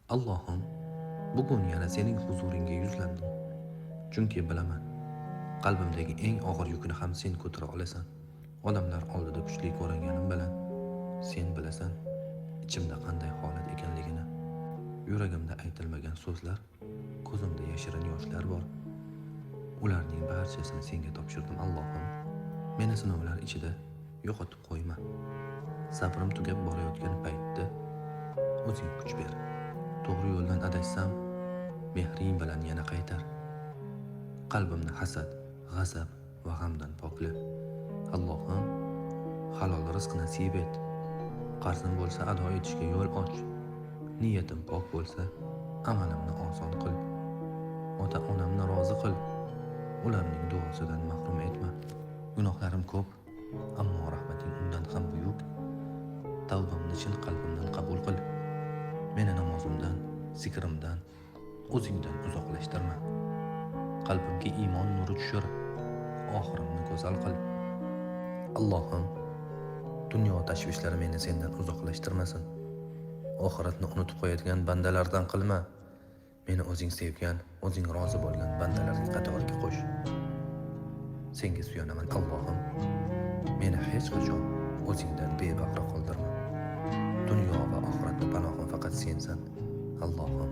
Allohim, bugun yana sening huzuringga yuzlandim. Chunki bilaman, qalbimdagi eng og'ir yukni ham sen ko'tara olasan. Odamlar oldida kuchli ko'ringanim bilan sen bilasan ichimda qanday holat ekanligini. Yuragimda aytilmagan so'zlar, ko'zimda yashirin yoshlar bor. Ularning barchasini senga topshirdim Allohim. Meni sinovlar ichida yo'qotib qo'yma. Sabrim tugab borayotgan paytda o'zing kuch ber. To'g'ri yo'ldan adashsam, mehring bilan yana qaytar. Qalbimni hasad, g'azab va g'amdan pokla. Allohim, halol rizq nasib et. Qarzim bo'lsa ado etishga yo'l och. Niyatim pok bo'lsa, amalimni oson qil. Ota-onamni rozi qil. Ularning duosidan mahrum etma. Gunohlarim ko'p, ammo rahmating undan ham buyuk. Tavbamni chin qalbimdan qabul qil. Meni namozimdan, zikrimdan, o'zingdan uzoqlashtirma. Qalbimga iymon nuri tushir, oxirimni go'zal qil. Allohim, dunyo tashvishlari meni sendan uzoqlashtirmasin. Oxiratni unutib qo'yadigan bandalardan qilma. Meni o'zing sevgan, o'zing rozi bo'lgan bandalarning qatoriga qo'sh. Senga suyanaman Allohim. Meni hech qachon o'zingdan bebahra qoldirma. Dunyo va oxiratda panohim faqat sensan, Allohim.